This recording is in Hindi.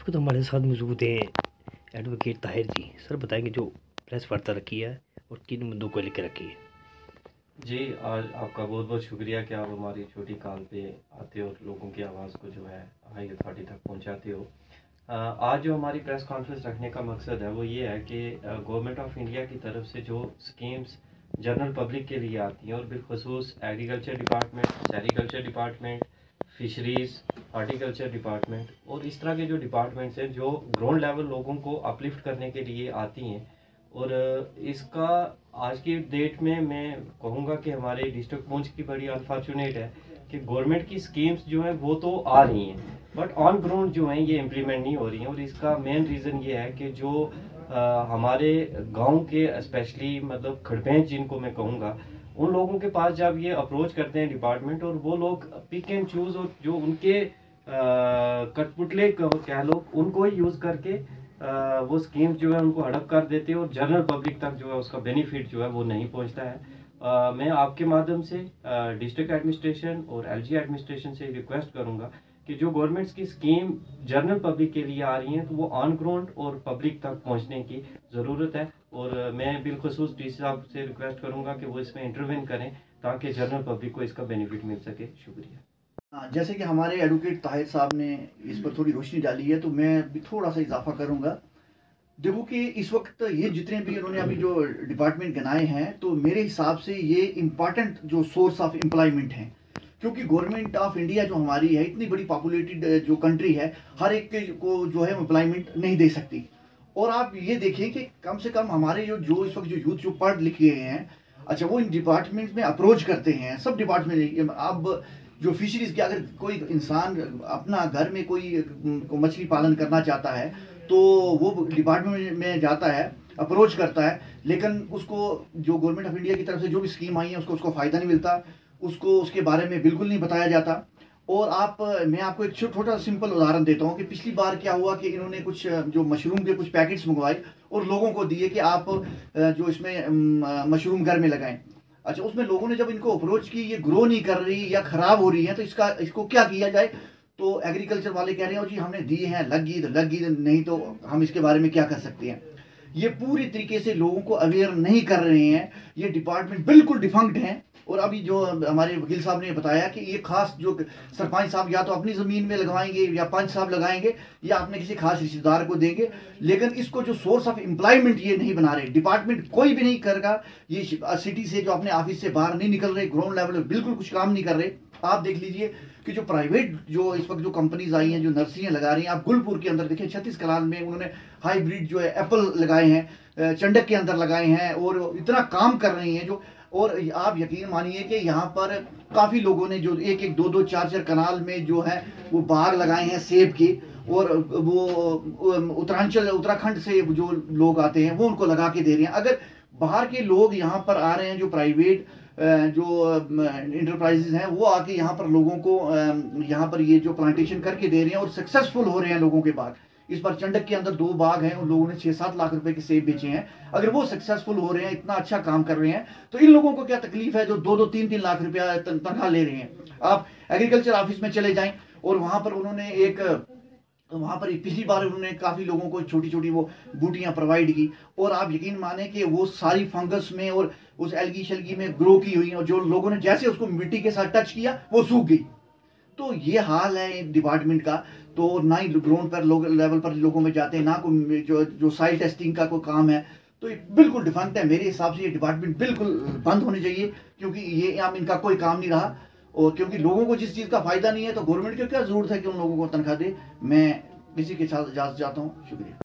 वक्त हमारे साथ मौजूद हैं एडवोकेट ताहिर जी। सर बताएंगे जो प्रेस वार्ता रखी है और किन मुद्दों को लेकर रखी है। जी, आज आपका बहुत बहुत शुक्रिया कि आप हमारी छोटी कॉल पे आते हो और लोगों की आवाज़ को जो है हाई अथॉरिटी तक पहुंचाते हो। आज जो हमारी प्रेस कॉन्फ्रेंस रखने का मकसद है वो ये है कि गवर्नमेंट ऑफ इंडिया की तरफ से जो स्कीम्स जनरल पब्लिक के लिए आती हैं और बिलखसूस agriculture department, sericulture department, fisheries, horticulture department और इस तरह के जो डिपार्टमेंट्स हैं जो ग्राउंड लेवल लोगों को अपलिफ्ट करने के लिए आती हैं। और इसका आज की डेट में मैं कहूँगा कि हमारे डिस्ट्रिक्ट पुंछ की बड़ी अनफॉर्चुनेट है कि गवर्नमेंट की स्कीम्स जो हैं वो तो आ रही हैं बट ऑन ग्राउंड जो हैं ये इम्प्लीमेंट नहीं हो रही हैं। और इसका मेन रीज़न ये है कि जो हमारे गांव के स्पेशली मतलब खड़पेंच जिनको मैं कहूँगा, उन लोगों के पास जब ये अप्रोच करते हैं डिपार्टमेंट और वो लोग पिक एंड चूज़ और जो उनके कठपुतले कह लो उनको ही यूज़ करके वो स्कीम्स जो है उनको हड़प कर देते हैं और जनरल पब्लिक तक जो है उसका बेनिफिट जो है वो नहीं पहुंचता है। मैं आपके माध्यम से डिस्ट्रिक्ट एडमिनिस्ट्रेशन और एलजी एडमिनिस्ट्रेशन से रिक्वेस्ट करूंगा कि जो गवर्नमेंट्स की स्कीम जनरल पब्लिक के लिए आ रही हैं तो वो ऑन ग्राउंड और पब्लिक तक पहुंचने की ज़रूरत है। और मैं बिलखसूस डी साहब से रिक्वेस्ट करूंगा कि वो इसमें इंटरवेन करें ताकि जनरल पब्लिक को इसका बेनिफिट मिल सके। शुक्रिया। जैसे कि हमारे एडवोकेट ताहिर साहब ने इस पर थोड़ी रोशनी डाली है तो मैं भी थोड़ा सा इजाफा करूंगा। देखो कि इस वक्त ये जितने भी उन्होंने अभी जो डिपार्टमेंट गिनाए हैं तो मेरे हिसाब से ये इम्पॉर्टेंट जो सोर्स ऑफ एम्प्लॉयमेंट हैं, क्योंकि गवर्नमेंट ऑफ इंडिया जो हमारी है इतनी बड़ी पॉपुलेटेड जो कंट्री है, हर एक को जो है एम्प्लॉयमेंट नहीं दे सकती। और आप ये देखिए कि कम से कम हमारे जो इस वक्त जो यूथ जो पढ़ लिख गए हैं, अच्छा वो इन डिपार्टमेंट में अप्रोच करते हैं। सब डिपार्टमेंट अब जो फिशरीज की अगर कोई इंसान अपना घर में कोई मछली पालन करना चाहता है तो वो डिपार्टमेंट में जाता है, अप्रोच करता है, लेकिन उसको जो गवर्नमेंट ऑफ इंडिया की तरफ से जो भी स्कीम आई है उसको फ़ायदा नहीं मिलता, उसको उसके बारे में बिल्कुल नहीं बताया जाता। और मैं आपको एक छोटा सिंपल उदाहरण देता हूँ कि पिछली बार क्या हुआ कि इन्होंने कुछ जो मशरूम के कुछ पैकेट्स मंगवाए और लोगों को दिए कि आप जो इसमें मशरूम घर में लगाएं। अच्छा, उसमें लोगों ने जब इनको अप्रोच की ये ग्रो नहीं कर रही या ख़राब हो रही है तो इसको क्या किया जाए, तो एग्रीकल्चर वाले कह रहे हैं जी हमने दिए हैं, लगी तो लगी, नहीं तो हम इसके बारे में क्या कर सकते हैं। ये पूरी तरीके से लोगों को अवेयर नहीं कर रहे हैं। ये डिपार्टमेंट बिल्कुल डिफंक्ट हैं। और अभी जो हमारे वकील साहब ने बताया कि ये खास जो सरपंच साहब या तो अपनी ज़मीन में लगाएंगे या पंच साहब लगाएंगे या अपने किसी खास रिश्तेदार को देंगे, लेकिन इसको जो सोर्स ऑफ एम्प्लॉयमेंट ये नहीं बना रहे। डिपार्टमेंट कोई भी नहीं करेगा। ये सिटी से जो अपने ऑफिस से बाहर नहीं निकल रहे, ग्राउंड लेवल पर बिल्कुल कुछ काम नहीं कर रहे। आप देख लीजिए कि जो प्राइवेट जो इस वक्त जो कंपनीज आई हैं जो नर्सरियाँ लगा रही हैं, आप गुलपुर के अंदर देखिए 36 कनाल में उन्होंने हाइब्रिड जो है एप्पल लगाए हैं, चंडक के अंदर लगाए हैं और इतना काम कर रही हैं जो। और आप यकीन मानिए कि यहाँ पर काफ़ी लोगों ने जो एक एक दो दो चार चार कनाल में जो है वो बाग लगाए हैं सेब के। और वो उत्तराखंड से जो लोग आते हैं वो उनको लगा के दे रहे हैं। अगर बाहर के लोग यहाँ पर आ रहे हैं, जो प्राइवेट जो इंटरप्राइजेज हैं वो आके यहाँ पर लोगों को यहाँ पर ये जो प्लांटेशन करके दे रहे हैं और सक्सेसफुल हो रहे हैं लोगों के बाग। इस बार चंडक के अंदर 2 बाग हैं और लोगों ने 6-7 लाख रुपए के सेब बेचे हैं। अगर वो सक्सेसफुल हो रहे हैं, इतना अच्छा काम कर रहे हैं, तो इन लोगों को क्या तकलीफ है जो 2-2, 3-3 लाख रुपया तनख्वाह ले रहे हैं। आप एग्रीकल्चर ऑफिस में चले जाएं और वहाँ पर उन्होंने वहाँ पर पिछली बार उन्होंने काफ़ी लोगों को छोटी छोटी वो बूटियाँ प्रोवाइड की और आप यकीन माने कि वो सारी फंगस में और उस एल्गी शल्गी में ग्रो की हुई और जो लोगों ने जैसे उसको मिट्टी के साथ टच किया वो सूख गई। तो ये हाल है डिपार्टमेंट का। तो ना ही ग्राउंड पर लेवल पर लोगों में जाते हैं, ना कोई जो साइल टेस्टिंग का कोई काम है। तो ये बिल्कुल डिफंक्ट है। मेरे हिसाब से ये डिपार्टमेंट बिल्कुल बंद होनी चाहिए, क्योंकि ये अब इनका कोई काम नहीं रहा। और क्योंकि लोगों को जिस चीज़ का फ़ायदा नहीं है तो गवर्नमेंट को क्या ज़रूरत है कि उन लोगों को तनख्वाह दे। मैं इसी के साथ इजाज़त चाहता हूँ। शुक्रिया।